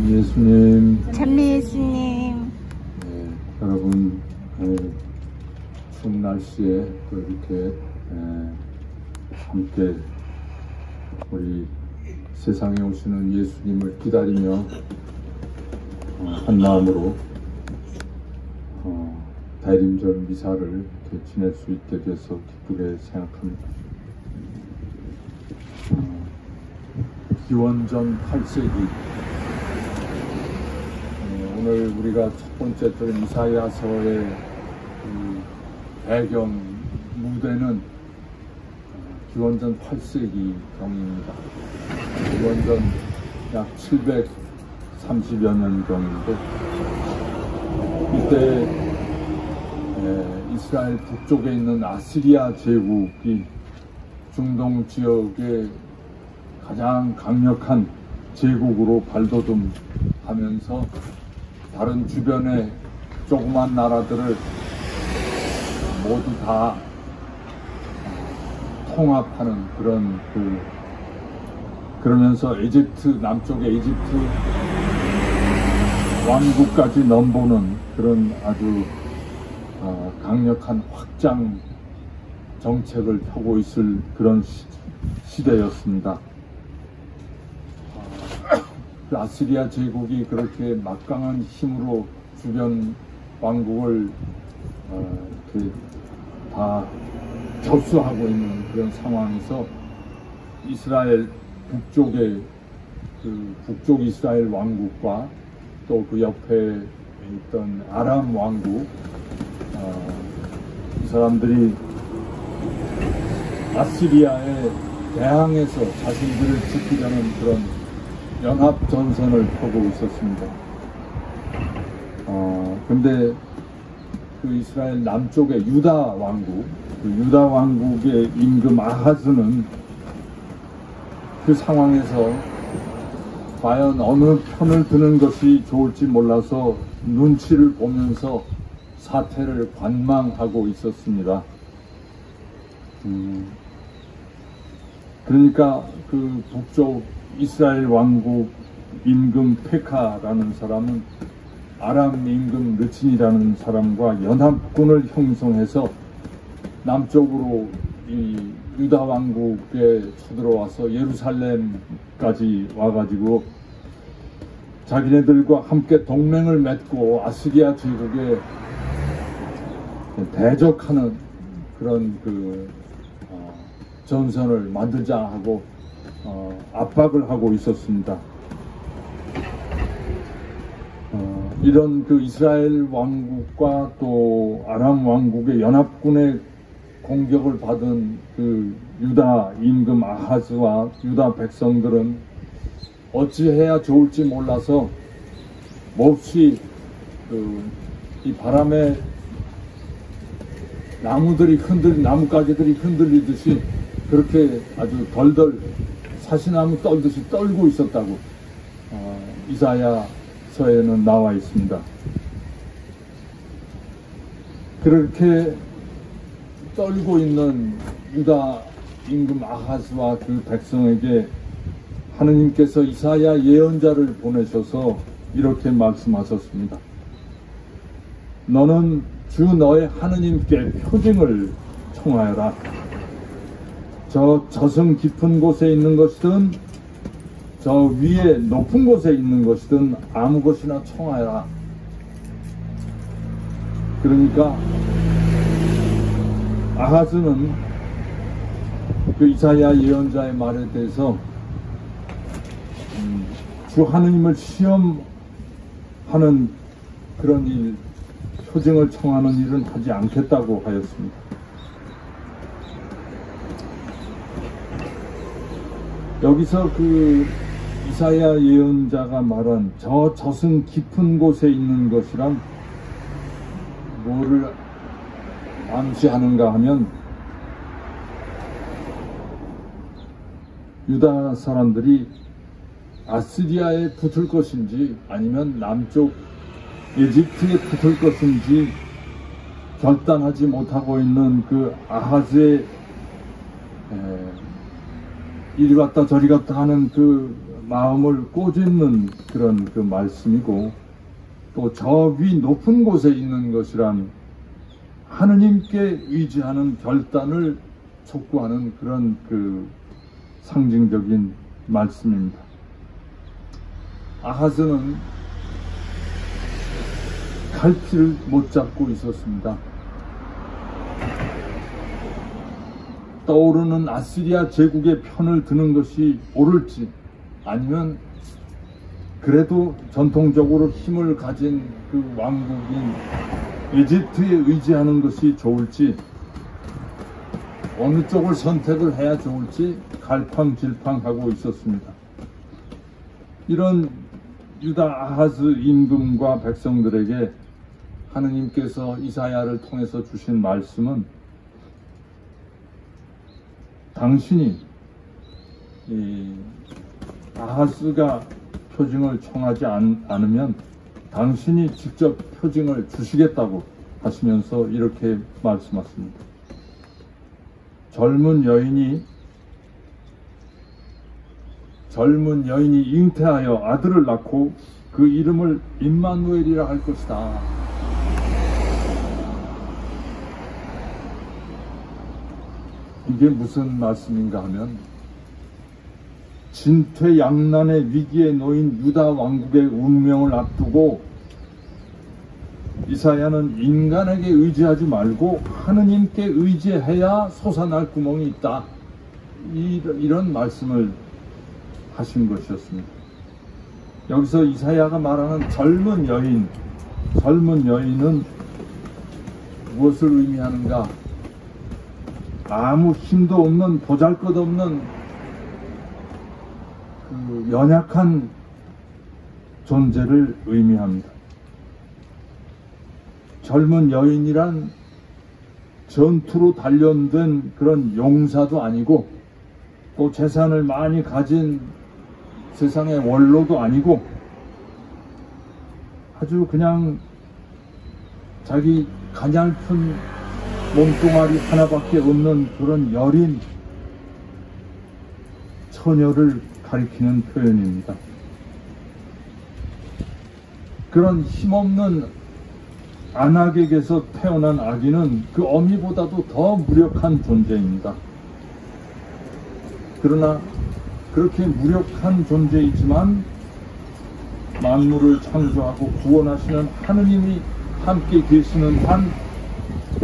참 예수님, 찬미 예수님. 네, 여러분 추운 날씨에 또 이렇게 함께 우리 세상에 오시는 예수님을 기다리며 한 마음으로 대림절 미사를 이렇게 지낼 수 있게 돼서 기쁘게 생각합니다. 기원전 8세기 오늘 우리가 첫 번째 이사야서의 배경 무대는 기원전 8세기 경입니다. 기원전 약 730여 년 경인데 이때 이스라엘 북쪽에 있는 아시리아 제국이 중동 지역의 가장 강력한 제국으로 발돋움하면서 다른 주변의 조그만 나라들을 모두 다 통합하는 그러면서 이집트, 남쪽의 이집트 왕국까지 넘보는 그런 아주 강력한 확장 정책을 펴고 있을 그런 시대였습니다. 그 아시리아 제국이 그렇게 막강한 힘으로 주변 왕국을 이렇게 다 접수하고 있는 그런 상황에서 이스라엘 북쪽의 북쪽 이스라엘 왕국과 또 그 옆에 있던 아람 왕국, 이 사람들이 아시리아에 대항해서 자신들을 지키려는 그런 연합 전선을 펴고 있었습니다. 근데 그 이스라엘 남쪽의 유다 왕국, 그 유다 왕국의 임금 아하즈는 그 상황에서 과연 어느 편을 드는 것이 좋을지 몰라서 눈치를 보면서 사태를 관망하고 있었습니다. 그러니까 그 북쪽 이스라엘 왕국 임금 페카라는 사람은 아람 임금 르친이라는 사람과 연합군을 형성해서 남쪽으로 이 유다 왕국에 쳐들어와서 예루살렘까지 와가지고 자기네들과 함께 동맹을 맺고 아시리아 제국에 대적하는 그런 전선을 만들자 하고 압박을 하고 있었습니다. 이런 그 이스라엘 왕국과 또 아람 왕국의 연합군의 공격을 받은 그 유다 임금 아하즈와 유다 백성들은 어찌해야 좋을지 몰라서 몹시 이 바람에 나뭇가지들이 흔들리듯이 그렇게 아주 덜덜 사시나무 떨듯이 떨고 있었다고 이사야서에는 나와 있습니다. 그렇게 떨고 있는 유다 임금 아하스와 그 백성에게 하느님께서 이사야 예언자를 보내셔서 이렇게 말씀하셨습니다. 너는 주 너의 하느님께 표징을 청하여라. 저 저승 깊은 곳에 있는 것이든 저 위에 높은 곳에 있는 것이든 아무 것이나 청하여라. 그러니까 아하즈는 그 이사야 예언자의 말에 대해서 주 하느님을 시험하는 그런 일, 표징을 청하는 일은 하지 않겠다고 하였습니다. 여기서 그 이사야 예언자가 말한 저 저승 깊은 곳에 있는 것이란 뭐를 암시하는가 하면 유다 사람들이 아시리아에 붙을 것인지 아니면 남쪽 이집트에 붙을 것인지 결단하지 못하고 있는 그 아하즈의 이리 갔다 저리 갔다 하는 그 마음을 꼬집는 그런 그 말씀이고, 또 저 위 높은 곳에 있는 것이란 하느님께 의지하는 결단을 촉구하는 그런 그 상징적인 말씀입니다. 아하스는 갈피를 못 잡고 있었습니다. 떠오르는 아시리아 제국의 편을 드는 것이 옳을지, 아니면 그래도 전통적으로 힘을 가진 그 왕국인 이집트에 의지하는 것이 좋을지, 어느 쪽을 선택을 해야 좋을지 갈팡질팡하고 있었습니다. 이런 유다 아하스 임금과 백성들에게 하느님께서 이사야를 통해서 주신 말씀은, 당신이 아하스가 표징을 청하지 않으면 당신이 직접 표징을 주시겠다고 하시면서 이렇게 말씀하십니다. 젊은 여인이 잉태하여 아들을 낳고 그 이름을 임마누엘이라 할 것이다. 이게 무슨 말씀인가 하면, 진퇴양난의 위기에 놓인 유다 왕국의 운명을 앞두고 이사야는 인간에게 의지하지 말고 하느님께 의지해야 솟아날 구멍이 있다, 이런 말씀을 하신 것이었습니다. 여기서 이사야가 말하는 젊은 여인은 무엇을 의미하는가? 아무 힘도 없는, 보잘것없는 그 연약한 존재를 의미합니다. 젊은 여인이란 전투로 단련된 그런 용사도 아니고, 또 재산을 많이 가진 세상의 원로도 아니고, 아주 그냥 자기 가냘픈 몸뚱아리 하나밖에 없는 그런 여린 처녀를 가리키는 표현입니다. 그런 힘없는 안악에게서 태어난 아기는 그 어미보다도 더 무력한 존재입니다. 그러나 그렇게 무력한 존재이지만 만물을 창조하고 구원하시는 하느님이 함께 계시는 한,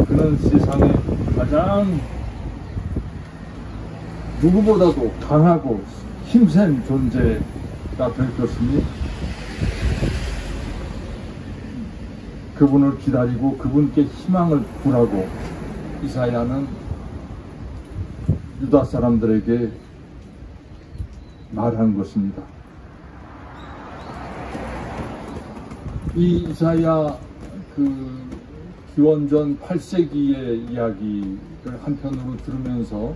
그는 세상에 가장 누구보다도 강하고 힘센 존재가 될 것이니, 그분을 기다리고 그분께 희망을 구라고 이사야는 유다 사람들에게 말한 것입니다. 이 이사야 기원전 8세기의 이야기를 한편으로 들으면서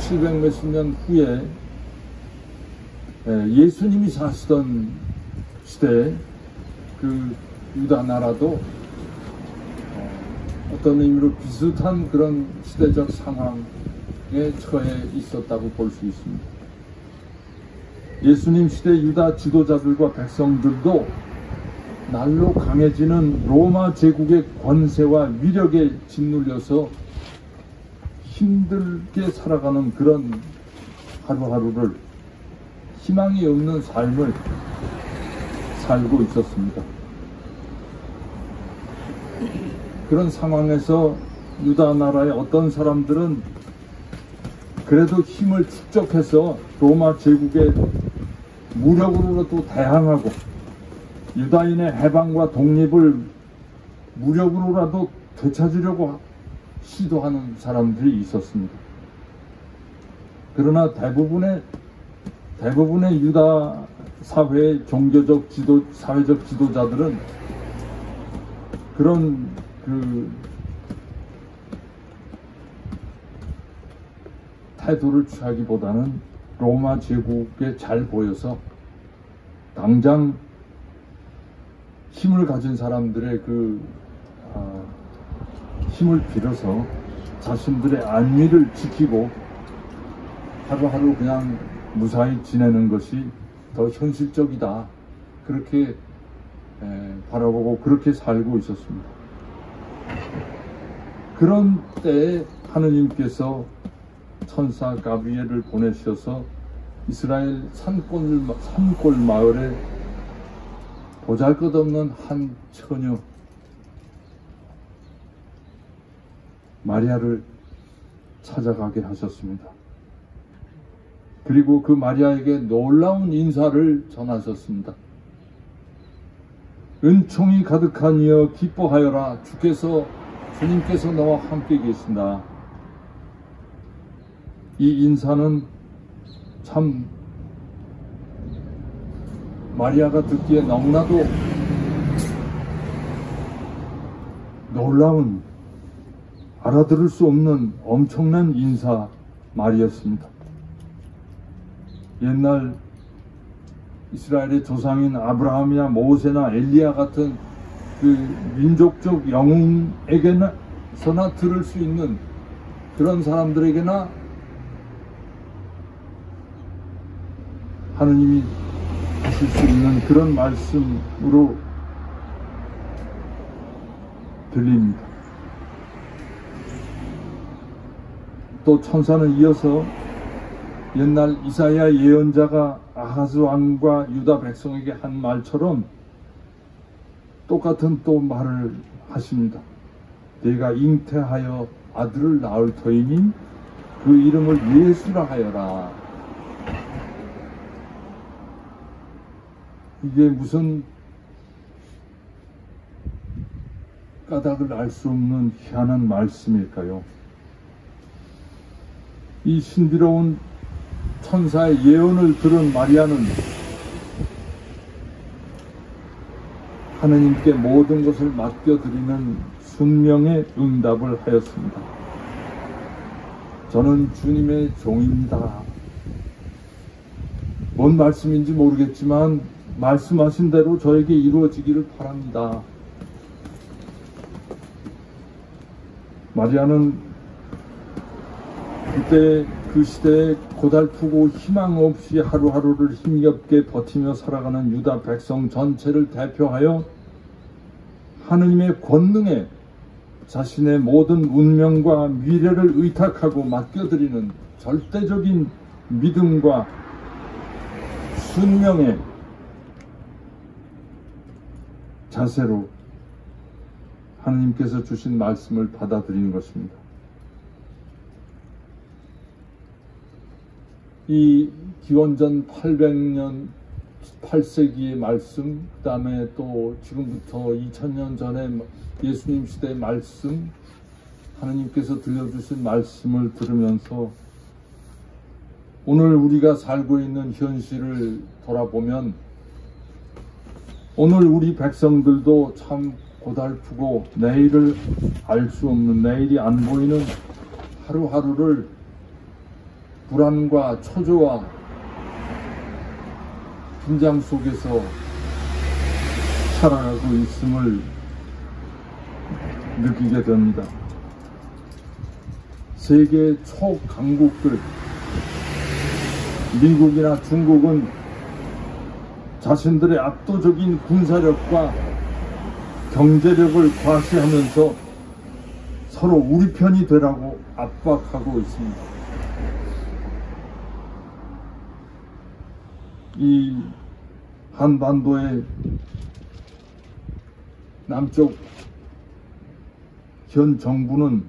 700 몇십 년 후에 예수님이 사시던 시대에 그 유다 나라도 어떤 의미로 비슷한 그런 시대적 상황에 처해 있었다고 볼 수 있습니다. 예수님 시대 유다 지도자들과 백성들도 날로 강해지는 로마 제국의 권세와 위력에 짓눌려서 힘들게 살아가는 그런 하루하루를, 희망이 없는 삶을 살고 있었습니다. 그런 상황에서 유다 나라의 어떤 사람들은 그래도 힘을 축적해서 로마 제국의 무력으로라도 대항하고 유다인의 해방과 독립을 무력으로라도 되찾으려고 시도하는 사람들이 있었습니다. 그러나 대부분의 유다 사회의 사회적 지도자들은 그런 태도를 취하기보다는 로마 제국에 잘 보여서 당장 힘을 가진 사람들의 힘을 빌어서 자신들의 안위를 지키고 하루하루 그냥 무사히 지내는 것이 더 현실적이다. 그렇게 바라보고 그렇게 살고 있었습니다. 그런 때에 하느님께서 천사 가브리엘을 보내셔서 이스라엘 산골 마을에 보잘것없는 한 처녀 마리아를 찾아가게 하셨습니다. 그리고 그 마리아에게 놀라운 인사를 전하셨습니다. 은총이 가득하니여 기뻐하여라. 주님께서 너와 함께 계신다. 이 인사는 참 마리아가 듣기에 너무나도 놀라운, 알아들을 수 없는 엄청난 인사 말이었습니다. 옛날 이스라엘의 조상인 아브라함이나 모세나 엘리야 같은 그 민족적 영웅에게서나 들을 수 있는 그런 사람들에게나 하느님이 하실 수 있는 그런 말씀으로 들립니다. 또 천사는 이어서 옛날 이사야 예언자가 아하스 왕과 유다 백성에게 한 말처럼 똑같은 또 말을 하십니다. 내가 잉태하여 아들을 낳을 터이니 그 이름을 예수라 하여라. 이게 무슨 까닭을 알 수 없는 희한한 말씀일까요? 이 신비로운 천사의 예언을 들은 마리아는 하느님께 모든 것을 맡겨드리는 순명의 응답을 하였습니다. 저는 주님의 종입니다. 뭔 말씀인지 모르겠지만 말씀하신 대로 저에게 이루어지기를 바랍니다. 마리아는 그때 그 시대에 고달프고 희망 없이 하루하루를 힘겹게 버티며 살아가는 유다 백성 전체를 대표하여 하느님의 권능에 자신의 모든 운명과 미래를 의탁하고 맡겨드리는 절대적인 믿음과 순명의 자세로 하느님께서 주신 말씀을 받아들이는 것입니다. 이 기원전 800년 8세기의 말씀, 그 다음에 또 지금부터 2000년 전에 예수님 시대의 말씀, 하느님께서 들려주신 말씀을 들으면서 오늘 우리가 살고 있는 현실을 돌아보면 오늘 우리 백성들도 참 고달프고 내일을 알 수 없는, 내일이 안 보이는 하루하루를 불안과 초조와 긴장 속에서 살아가고 있음을 느끼게 됩니다. 세계 초강국들, 미국이나 중국은 자신들의 압도적인 군사력과 경제력을 과시하면서 서로 우리 편이 되라고 압박하고 있습니다. 이 한반도의 남쪽 현 정부는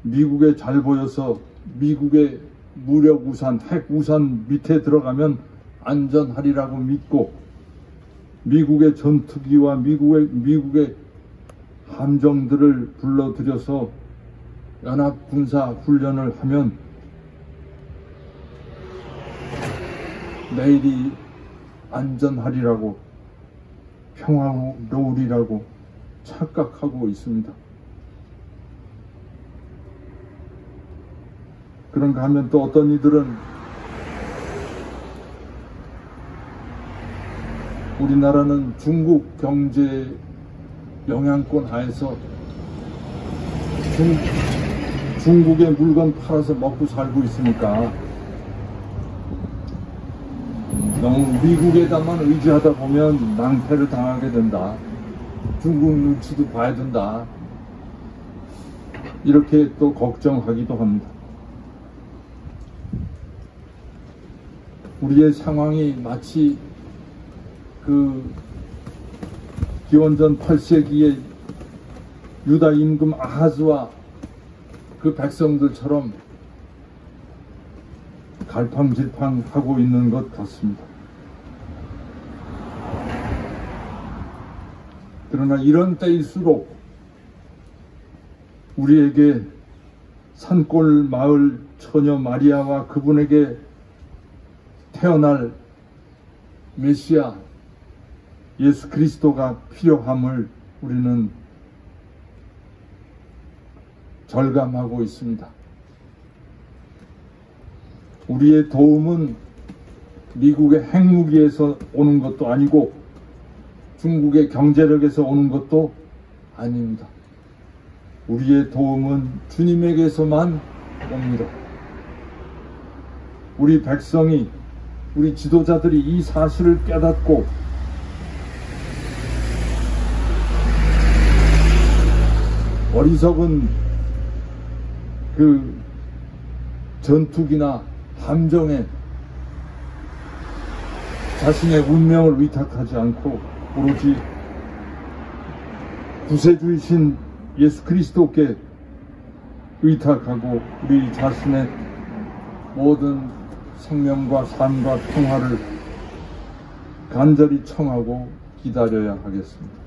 미국에 잘 보여서 미국의 무력 우산, 핵 우산 밑에 들어가면 안전하리라고 믿고 미국의 전투기와 미국의 함정들을 불러들여서 연합 군사 훈련을 하면 내일이 안전하리라고, 평화로우리라고 착각하고 있습니다. 그런가 하면 또 어떤 이들은 우리나라는 중국 경제 영향권 하에서 중국에 물건 팔아서 먹고 살고 있으니까 너무 미국에다만 의지하다 보면 낭패를 당하게 된다. 중국 눈치도 봐야 된다. 이렇게 또 걱정하기도 합니다. 우리의 상황이 마치 그 기원전 8세기의 유다 임금 아하즈와 그 백성들처럼 갈팡질팡하고 있는 것 같습니다. 그러나 이런 때일수록 우리에게 산골 마을 처녀 마리아와 그분에게 태어날 메시아 예수 그리스도가 필요함을 우리는 절감하고 있습니다. 우리의 도움은 미국의 핵무기에서 오는 것도 아니고 중국의 경제력에서 오는 것도 아닙니다. 우리의 도움은 주님에게서만 옵니다. 우리 백성이, 우리 지도자들이 이 사실을 깨닫고 어리석은 그 전투기나 함정에 자신의 운명을 위탁하지 않고 오로지 구세주이신 예수 그리스도께 의탁하고 우리 자신의 모든 생명과 삶과 평화를 간절히 청하고 기다려야 하겠습니다.